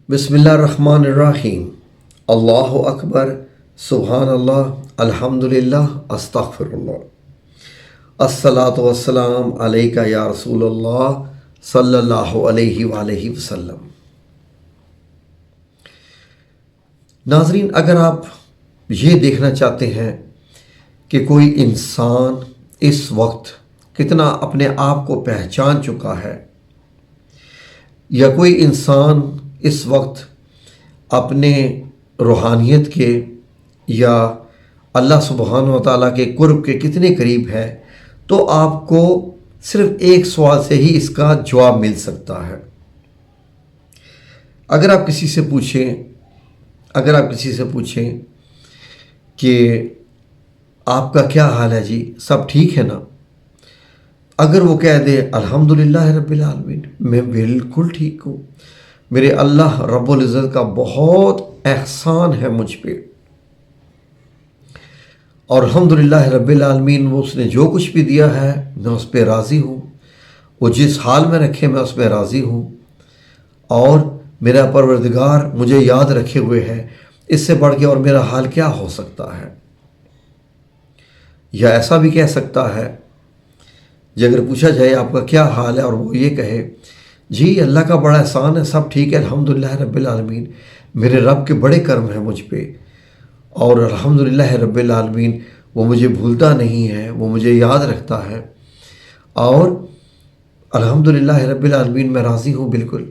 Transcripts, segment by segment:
بسم اللہ الرحمن الرحیم۔ اللہ اکبر، سبحان اللہ، الحمدللہ، استغفر اللہ، الصلاۃ والسلام علیکہ یا رسول اللہ صلی اللہ علیہ وآلہ وسلم۔ ناظرین، اگر آپ یہ دیکھنا چاہتے ہیں کہ کوئی انسان اس وقت کتنا اپنے آپ کو پہچان چکا ہے، یا کوئی انسان اس وقت اپنے روحانیت کے یا اللہ سبحانہ و تعالیٰ کے قرب کے کتنے قریب ہے، تو آپ کو صرف ایک سوال سے ہی اس کا جواب مل سکتا ہے۔ اگر آپ کسی سے پوچھیں کہ آپ کا کیا حال ہے جی، سب ٹھیک ہے نا، اگر وہ کہہ دے الحمدللہ رب العالمین، میں بالکل ٹھیک ہوں، میرے اللہ رب العزت کا بہت احسان ہے مجھ پہ، اور الحمدللہ رب العالمین، وہ اس نے جو کچھ بھی دیا ہے میں اس پہ راضی ہوں، وہ جس حال میں رکھے میں اس پہ راضی ہوں، اور میرا پروردگار مجھے یاد رکھے ہوئے ہے، اس سے بڑھ کے اور میرا حال کیا ہو سکتا ہے۔ یا ایسا بھی کہہ سکتا ہے، جب اگر پوچھا جائے آپ کا کیا حال ہے اور وہ یہ کہے جی اللہ کا بڑا احسان ہے، سب ٹھیک ہے، الحمدللہ رب العالمین، میرے رب کے بڑے کرم ہیں مجھ پہ، اور الحمدللہ رب العالمین، وہ مجھے بھولتا نہیں ہے، وہ مجھے یاد رکھتا ہے، اور الحمدللہ رب العالمین میں راضی ہوں بالکل۔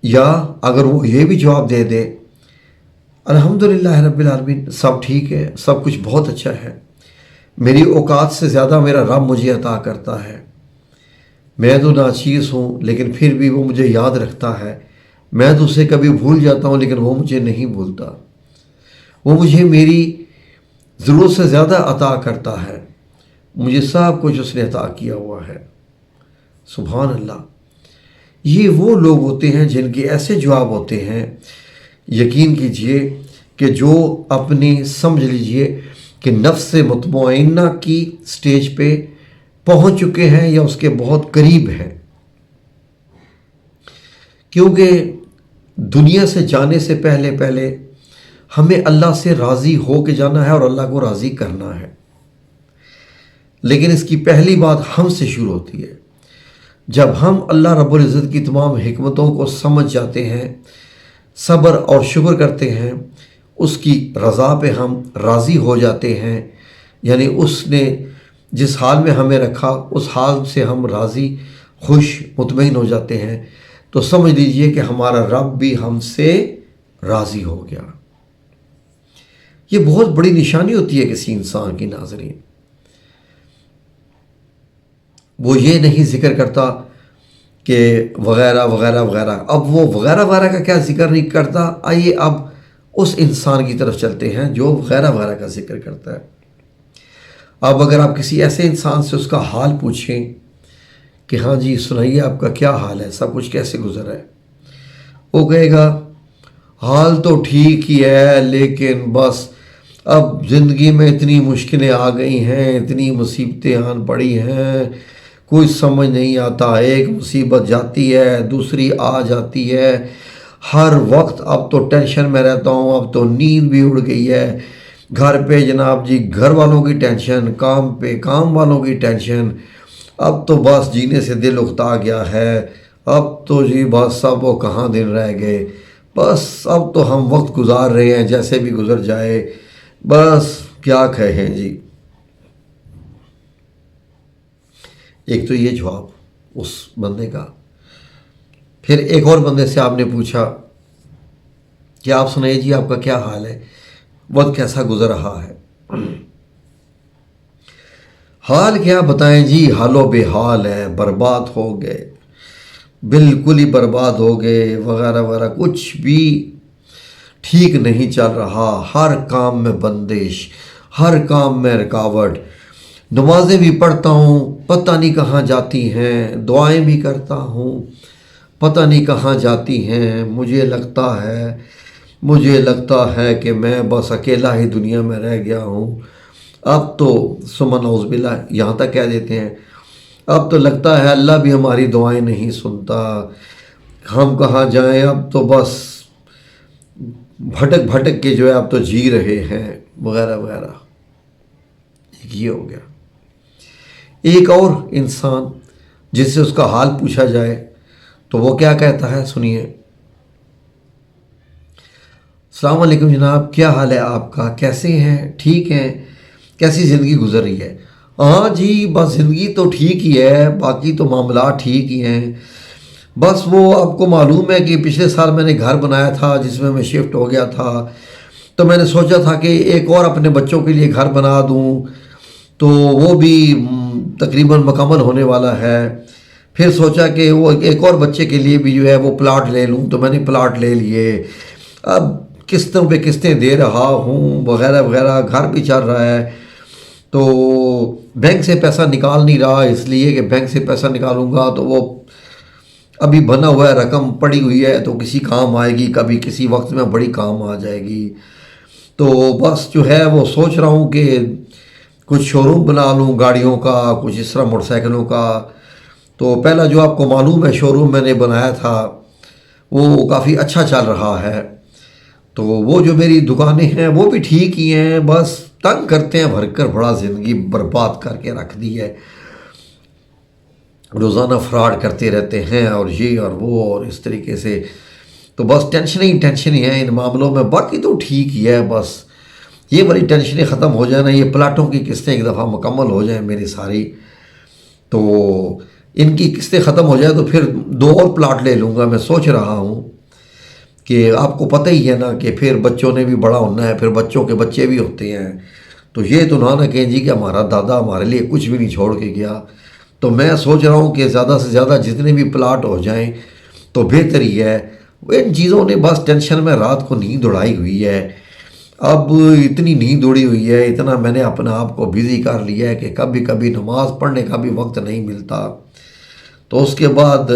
یا اگر وہ یہ بھی جواب دے دے الحمدللہ رب العالمین، سب ٹھیک ہے، سب کچھ بہت اچھا ہے، میری اوقات سے زیادہ میرا رب مجھے عطا کرتا ہے، میں تو ناچیز ہوں لیکن پھر بھی وہ مجھے یاد رکھتا ہے، میں تو اسے کبھی بھول جاتا ہوں لیکن وہ مجھے نہیں بھولتا، وہ مجھے میری ضرورت سے زیادہ عطا کرتا ہے، مجھے سب کچھ اس نے عطا کیا ہوا ہے۔ سبحان اللہ۔ یہ وہ لوگ ہوتے ہیں جن کے ایسے جواب ہوتے ہیں، یقین کیجئے کہ جو اپنی سمجھ لیجئے کہ نفس مطمئنہ کی سٹیج پہ پہنچ چکے ہیں یا اس کے بہت قریب ہیں، کیونکہ دنیا سے جانے سے پہلے ہمیں اللہ سے راضی ہو کے جانا ہے اور اللہ کو راضی کرنا ہے، لیکن اس کی پہلی بات ہم سے شروع ہوتی ہے۔ جب ہم اللہ رب العزت کی تمام حکمتوں کو سمجھ جاتے ہیں، صبر اور شکر کرتے ہیں، اس کی رضا پہ ہم راضی ہو جاتے ہیں، یعنی اس نے جس حال میں ہمیں رکھا اس حال سے ہم راضی، خوش، مطمئن ہو جاتے ہیں، تو سمجھ لیجئے کہ ہمارا رب بھی ہم سے راضی ہو گیا۔ یہ بہت بڑی نشانی ہوتی ہے کسی انسان کی۔ ناظرین، وہ یہ نہیں ذکر کرتا کہ وغیرہ وغیرہ وغیرہ، اب وہ وغیرہ وغیرہ کا کیا ذکر نہیں کرتا، آئیے اب اس انسان کی طرف چلتے ہیں جو وغیرہ وغیرہ کا ذکر کرتا ہے۔ اب اگر آپ کسی ایسے انسان سے اس کا حال پوچھیں کہ ہاں جی سنائیے آپ کا کیا حال ہے، سب کچھ کیسے گزر ہے، وہ کہے گا حال تو ٹھیک ہی ہے، لیکن بس اب زندگی میں اتنی مشکلیں آ گئی ہیں، اتنی مصیبتیں آن پڑی ہیں، کوئی سمجھ نہیں آتا، ایک مصیبت جاتی ہے دوسری آ جاتی ہے، ہر وقت اب تو ٹینشن میں رہتا ہوں، اب تو نیند بھی اڑ گئی ہے، گھر پہ جناب جی گھر والوں کی ٹینشن، کام پہ کام والوں کی ٹینشن، اب تو بس جینے سے دل اکتا گیا ہے، اب تو جی بس سب وہ کہاں دن رہ گئے، بس اب تو ہم وقت گزار رہے ہیں جیسے بھی گزر جائے، بس کیا کہیں جی۔ ایک تو یہ جواب اس بندے کا۔ پھر ایک اور بندے سے آپ نے پوچھا کہ آپ سنائیے جی آپ کا کیا حال ہے، وقت کیسا گزر رہا ہے۔ حال کیا بتائیں جی، حال و بے حال ہے، برباد ہو گئے، بالکل ہی برباد ہو گئے، وغیرہ وغیرہ، کچھ بھی ٹھیک نہیں چل رہا، ہر کام میں بندش، ہر کام میں رکاوٹ، نمازیں بھی پڑھتا ہوں پتہ نہیں کہاں جاتی ہیں، دعائیں بھی کرتا ہوں پتہ نہیں کہاں جاتی ہیں، مجھے لگتا ہے کہ میں بس اکیلا ہی دنیا میں رہ گیا ہوں، اب تو سمن نعوذ باللہ یہاں تک کہہ دیتے ہیں اب تو لگتا ہے اللہ بھی ہماری دعائیں نہیں سنتا، ہم کہاں جائیں، اب تو بس بھٹک بھٹک کے جو ہے اب تو جی رہے ہیں وغیرہ وغیرہ۔ یہ ہو گیا۔ ایک اور انسان جس سے اس کا حال پوچھا جائے تو وہ کیا کہتا ہے، سنیے۔ السلام علیکم جناب، کیا حال ہے آپ کا، کیسے ہیں، ٹھیک ہیں، کیسی زندگی گزر رہی ہے؟ ہاں جی بس زندگی تو ٹھیک ہی ہے، باقی تو معاملات ٹھیک ہی ہیں، بس وہ آپ کو معلوم ہے کہ پچھلے سال میں نے گھر بنایا تھا جس میں شفٹ ہو گیا تھا، تو میں نے سوچا تھا کہ ایک اور اپنے بچوں کے لیے گھر بنا دوں، تو وہ بھی تقریباً مکمل ہونے والا ہے۔ پھر سوچا کہ وہ ایک اور بچے کے لیے بھی جو ہے وہ پلاٹ لے لوں، تو میں نے پلاٹ لے لیے، اب قسطوں پہ قسطیں دے رہا ہوں وغیرہ وغیرہ، گھر بھی چل رہا ہے، تو بینک سے پیسہ نکال نہیں رہا، اس لیے کہ بینک سے پیسہ نکالوں گا تو وہ ابھی بنا ہوا ہے، رقم پڑی ہوئی ہے تو کسی کام آئے گی، کبھی کسی وقت میں بڑی کام آ جائے گی، تو بس جو ہے وہ سوچ رہا ہوں کہ کچھ شو روم بنا لوں گاڑیوں کا، کچھ اس طرح موٹر سائیکلوں کا۔ تو پہلا جو آپ کو معلوم ہے شو روم میں نے بنایا تھا وہ کافی اچھا چل رہا ہے، تو وہ جو میری دکانیں ہیں وہ بھی ٹھیک ہی ہیں، بس تنگ کرتے ہیں بھر کر، بڑا زندگی برباد کر کے رکھ دی ہے، روزانہ فراڈ کرتے رہتے ہیں اور یہ اور وہ اور اس طریقے سے، تو بس ٹینشن ہی ٹینشن ہی ہے ان معاملوں میں، باقی تو ٹھیک ہی ہے، بس یہ والی ٹینشنیں ختم ہو جائیں نا، یہ پلاٹوں کی قسطیں ایک دفعہ مکمل ہو جائیں میری ساری، تو ان کی قسطیں ختم ہو جائے تو پھر 2 اور پلاٹ لے لوں گا، میں سوچ رہا ہوں کہ آپ کو پتہ ہی ہے نا کہ پھر بچوں نے بھی بڑا ہونا ہے، پھر بچوں کے بچے بھی ہوتے ہیں، تو یہ تو نہ کہیں جی کہ ہمارا دادا ہمارے لیے کچھ بھی نہیں چھوڑ کے گیا، تو میں سوچ رہا ہوں کہ زیادہ سے زیادہ جتنے بھی پلاٹ ہو جائیں تو بہتر ہی ہے۔ ان چیزوں نے بس ٹینشن میں رات کو نیند اڑائی ہوئی ہے، اب اتنی نیند اڑی ہوئی ہے، اتنا میں نے اپنا آپ کو بزی کر لیا ہے کہ کبھی کبھی نماز پڑھنے کا بھی وقت نہیں ملتا، تو اس کے بعد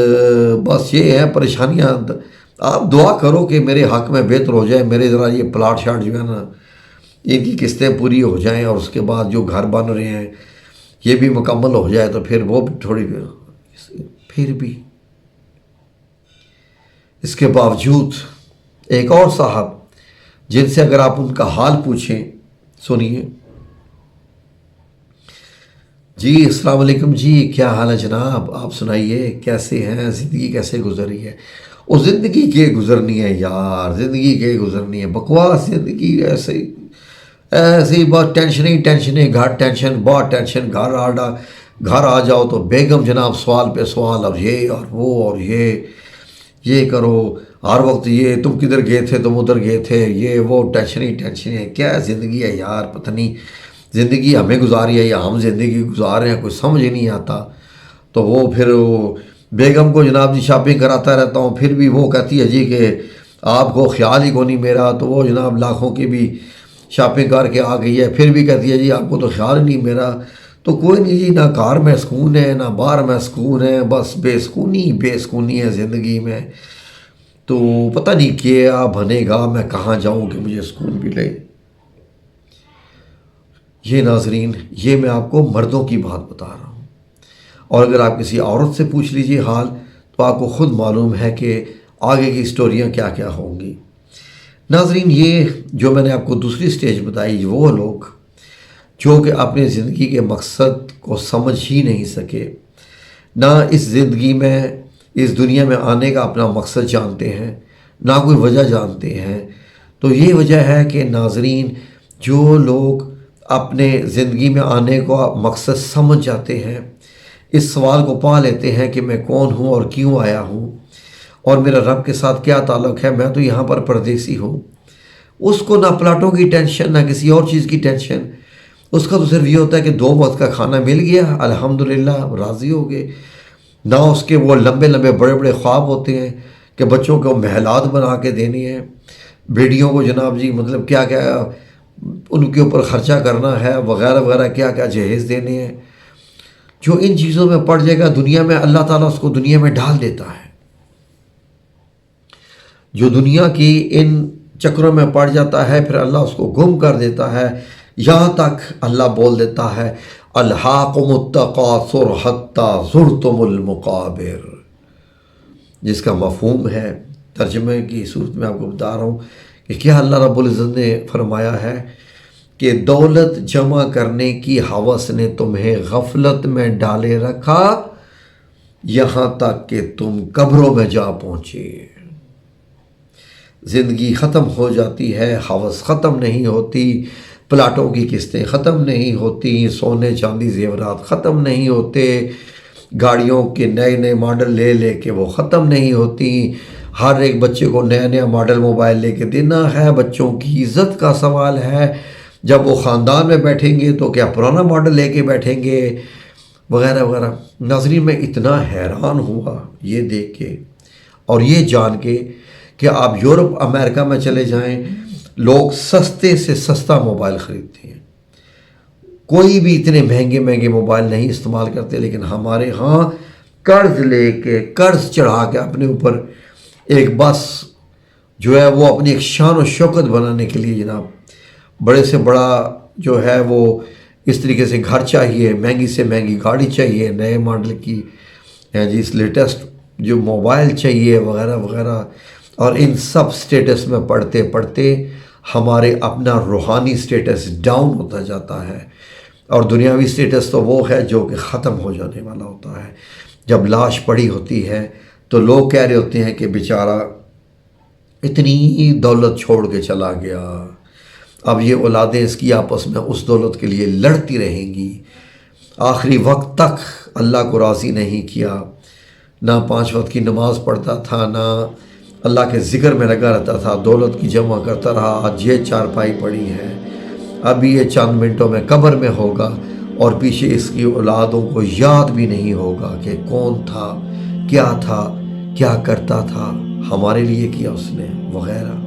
بس یہ ہے پریشانیاں۔ آپ دعا کرو کہ میرے حق میں بہتر ہو جائے، میرے ذرا یہ پلاٹ شاٹ جو ہے نا ان کی قسطیں پوری ہو جائیں، اور اس کے بعد جو گھر بن رہے ہیں یہ بھی مکمل ہو جائے، تو پھر وہ بھی تھوڑی، پھر بھی اس کے باوجود ایک اور صاحب جن سے اگر آپ ان کا حال پوچھیں، سنیے۔ جی السلام علیکم جی، کیا حال ہے جناب، آپ سنائیے کیسے ہیں، زندگی کیسے گزر رہی ہے؟ اور زندگی کے گزرنی ہے یار، زندگی کے گزرنی ہے، بکواس زندگی، ایسے ہی بہت ٹینشن ہی ٹینشن ہے، گھر ٹینشن، بہت ٹینشن، گھر آ جاؤ تو بیگم جناب سوال پہ سوال، اور یہ اور وہ اور یہ کرو، ہر وقت یہ تم کدھر گئے تھے، تم ادھر گئے تھے، یہ وہ، ٹینشن ہی ٹینشن ہے، کیا زندگی ہے یار، پتہ نہیں زندگی ہمیں گزاری ہے یا ہم زندگی گزار رہے ہیں، کوئی سمجھ ہی نہیں آتا۔ تو وہ پھر بیگم کو جناب جی شاپنگ کراتا رہتا ہوں، پھر بھی وہ کہتی ہے جی کہ آپ کو خیال ہی کو نہیں میرا، تو وہ جناب لاکھوں کی بھی شاپنگ کر کے آ گئی ہے، پھر بھی کہتی ہے جی آپ کو تو خیال ہی نہیں میرا، تو کوئی نہیں جی، نہ کار میں سکون ہے نہ باہر میں سکون ہے، بس بے سکونی ہے زندگی میں، تو پتہ نہیں کیا بنے گا، میں کہاں جاؤں کہ مجھے سکون ملے۔ یہ ناظرین، یہ میں آپ کو مردوں کی بات بتا رہا ہوں، اور اگر آپ کسی عورت سے پوچھ لیجئے حال تو آپ کو خود معلوم ہے کہ آگے کی سٹوریاں کیا کیا ہوں گی۔ ناظرین، یہ جو میں نے آپ کو دوسری سٹیج بتائی، وہ لوگ جو کہ اپنے زندگی کے مقصد کو سمجھ ہی نہیں سکے، نہ اس زندگی میں، اس دنیا میں آنے کا اپنا مقصد جانتے ہیں، نہ کوئی وجہ جانتے ہیں، تو یہ وجہ ہے کہ ناظرین، جو لوگ اپنے زندگی میں آنے کا مقصد سمجھ جاتے ہیں، اس سوال کو پا لیتے ہیں کہ میں کون ہوں اور کیوں آیا ہوں، اور میرا رب کے ساتھ کیا تعلق ہے، میں تو یہاں پر پردیسی ہوں، اس کو نہ پلاٹوں کی ٹینشن، نہ کسی اور چیز کی ٹینشن، اس کا تو صرف یہ ہوتا ہے کہ 2 وقت کا کھانا مل گیا، الحمدللہ راضی ہو گئے، نہ اس کے وہ لمبے لمبے بڑے بڑے خواب ہوتے ہیں کہ بچوں کو محلات بنا کے دینے ہیں، بیٹیوں کو جناب جی مطلب کیا کیا ان کے اوپر خرچہ کرنا ہے، وغیرہ وغیرہ، کیا کیا جہیز دینے ہیں۔ جو ان چیزوں میں پڑ جائے گا دنیا میں، اللہ تعالیٰ اس کو دنیا میں ڈال دیتا ہے۔ جو دنیا کی ان چکروں میں پڑ جاتا ہے، پھر اللہ اس کو گم کر دیتا ہے یہاں تک اللہ بول دیتا ہے الہاکم التکاثر حتی زرتم المقابر، جس کا مفہوم ہے ترجمے کی صورت میں آپ کو بتا رہا ہوں کہ کیا اللہ رب العزت نے فرمایا ہے کہ دولت جمع کرنے کی ہوس نے تمہیں غفلت میں ڈالے رکھا یہاں تک کہ تم قبروں میں جا پہنچے۔ زندگی ختم ہو جاتی ہے، ہوس ختم نہیں ہوتی، پلاٹوں کی قسطیں ختم نہیں ہوتی، سونے چاندی زیورات ختم نہیں ہوتے، گاڑیوں کے نئے نئے ماڈل لے لے کے وہ ختم نہیں ہوتی، ہر ایک بچے کو نیا نیا ماڈل موبائل لے کے دینا ہے، بچوں کی عزت کا سوال ہے، جب وہ خاندان میں بیٹھیں گے تو کیا پرانا ماڈل لے کے بیٹھیں گے، وغیرہ وغیرہ۔ ناظرین میں اتنا حیران ہوا یہ دیکھ کے اور یہ جان کے کہ آپ یورپ امریکہ میں چلے جائیں، لوگ سستے سے سستا موبائل خریدتے ہیں، کوئی بھی اتنے مہنگے مہنگے موبائل نہیں استعمال کرتے، لیکن ہمارے ہاں قرض لے کے قرض چڑھا کے اپنے اوپر ایک بس جو ہے وہ اپنی ایک شان و شوکت بنانے کے لیے جناب بڑے سے بڑا جو ہے وہ اس طریقے سے گھر چاہیے، مہنگی سے مہنگی گاڑی چاہیے، نئے ماڈل کی اس لیٹسٹ جو موبائل چاہیے وغیرہ وغیرہ، اور ان سب سٹیٹس میں پڑھتے پڑھتے ہمارے اپنا روحانی سٹیٹس ڈاؤن ہوتا جاتا ہے، اور دنیاوی سٹیٹس تو وہ ہے جو کہ ختم ہو جانے والا ہوتا ہے۔ جب لاش پڑی ہوتی ہے تو لوگ کہہ رہے ہوتے ہیں کہ بیچارہ اتنی دولت چھوڑ کے چلا گیا، اب یہ اولادیں اس کی آپس میں اس دولت کے لیے لڑتی رہیں گی، آخری وقت تک اللہ کو راضی نہیں کیا، نہ 5 وقت کی نماز پڑھتا تھا، نہ اللہ کے ذکر میں لگا رہتا تھا، دولت کی جمع کرتا رہا، آج یہ چارپائی پڑی ہے، ابھی یہ چند منٹوں میں قبر میں ہوگا، اور پیچھے اس کی اولادوں کو یاد بھی نہیں ہوگا کہ کون تھا، کیا کرتا تھا، ہمارے لیے کیا اس نے، وغیرہ۔